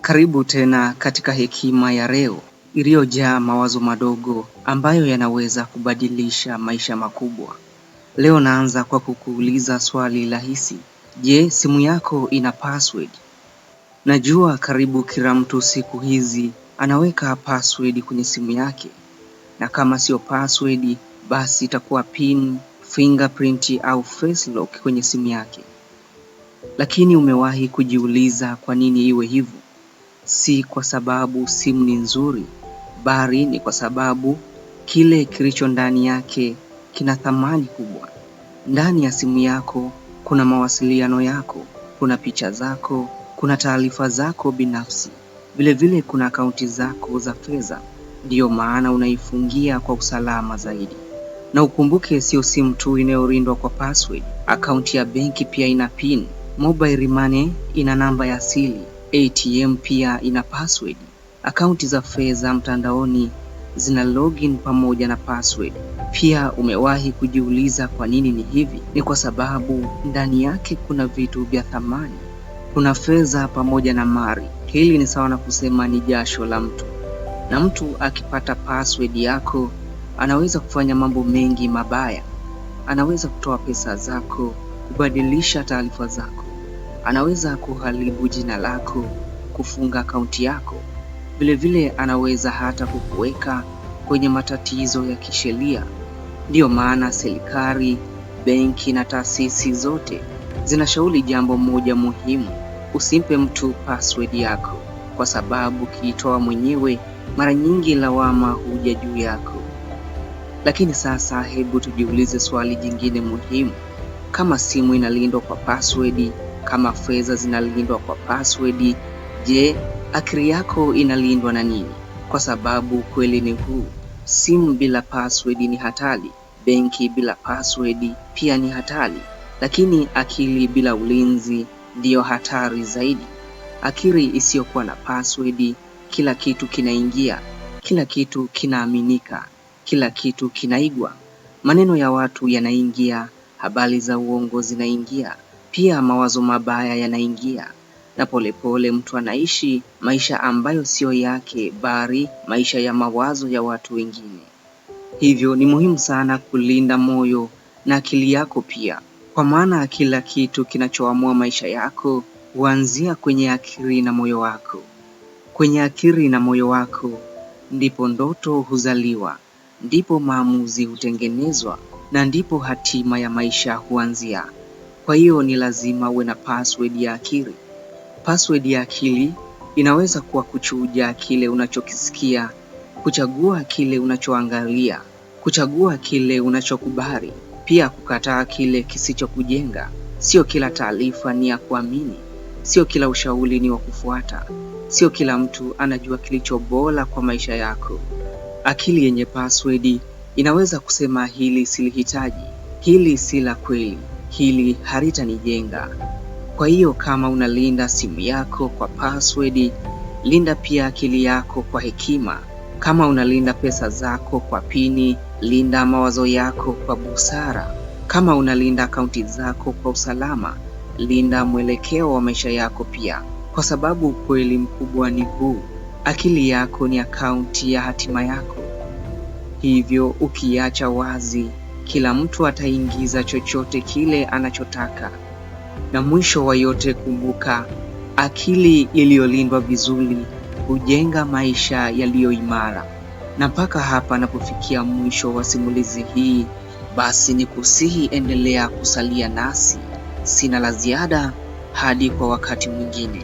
Karibu tena katika hekima ya leo iliyojaa mawazo madogo ambayo yanaweza kubadilisha maisha makubwa. Leo naanza kwa kukuuliza swali rahisi. Je, simu yako ina password? Najua karibu kila mtu siku hizi anaweka password kwenye simu yake. Na kama sio password, basi itakuwa pin, fingerprint au face lock kwenye simu yake. Lakini umewahi kujiuliza kwa nini iwe hivyo? Si kwa sababu simu ni nzuri, bali ni kwa sababu kile kilicho ndani yake kina thamani kubwa. Ndani ya simu yako kuna mawasiliano yako, kuna picha zako, kuna taarifa zako binafsi. Vile kuna akaunti zako za fedha. Ndiyo maana unaifungia kwa usalama zaidi. Na ukumbuke sio simu tu inayorindwa kwa password. Akaunti ya benki pia ina pin, mobile money ina namba ya siri, ATM pia ina password. Akaunti za fedha mtandaoni zina login pamoja na password. Pia umewahi kujiuliza kwa nini ni hivi? Ni kwa sababu ndani yake kuna vitu vya thamani. Kuna fedha pamoja na mali. Hili ni sawa na kusema ni jasho la mtu. Na mtu akipata password yako, anaweza kufanya mambo mengi mabaya. Anaweza kutoa pesa zako, kubadilisha taarifa zako. Anaweza kuharibu jina lako, kufunga akaunti yako. Vile anaweza hata kukuweka kwenye matatizo ya kisheria. Ndiyo maana serikali, benki na taasisi zote zinashauri jambo moja muhimu. Usimpe mtu password yako, kwa sababu ukiitoa mwenyewe mara nyingi lawama huja juu yako. Lakini sasa hebu tujiulize swali jingine muhimu. Kama simu inalindwa kwa password, kama fedha zinalindwa kwa password, je, akili yako inalindwa na nini? Kwa sababu kweli ni huu. Simu bila password ni hatari, benki bila password pia ni hatari, lakini akili bila ulinzi ndiyo hatari zaidi. Akili isiyokuwa na password, kila kitu kinaingia, kila kitu kinaaminika, kila kitu kinaigwa. Maneno ya watu yanaingia, habari za uongo zinaingia, pia mawazo mabaya yanaingia. Na polepole mtu anaishi maisha ambayo sio yake, bali maisha ya mawazo ya watu wengine. Hivyo ni muhimu sana kulinda moyo na akili yako pia. Kwa maana kila kitu kinachoamua maisha yako huanzia kwenye akili na moyo wako. Kwenye akili na moyo wako ndipo ndoto huzaliwa, ndipo maamuzi hutengenezwa, na ndipo hatima ya maisha huanzia. Kwa hiyo ni lazima uwe na password ya akili. Password ya akili inaweza kuwa kuchuja kile unachokisikia, kuchagua kile unachoangalia, kuchagua kile unachokubali, pia kukataa kile kisichokujenga. Sio kila taarifa ni ya kuamini, sio kila ushauri ni wa kufuata, sio kila mtu anajua kilicho bora kwa maisha yako. Akili yenye password inaweza kusema hili silihitaji, hili si la kweli, hili halitanijenga. Kwa hiyo kama unalinda simu yako kwa password, linda pia akili yako kwa hekima. Kama unalinda pesa zako kwa pini, linda mawazo yako kwa busara. Kama unalinda akaunti zako kwa usalama, linda mwelekeo wa maisha yako pia. Kwa sababu ukweli mkubwa ni huu. Akili yako ni akaunti ya hatima yako. Hivyo ukiacha wazi, kila mtu ataingiza chochote kile anachotaka. Na mwisho wa yote kumbuka, akili iliyolindwa vizuri hujenga maisha yaliyo imara. Na mpaka hapa napofikia mwisho wa simulizi hii, basi nikusihi endelea kusalia nasi. Sina la ziada hadi kwa wakati mwingine.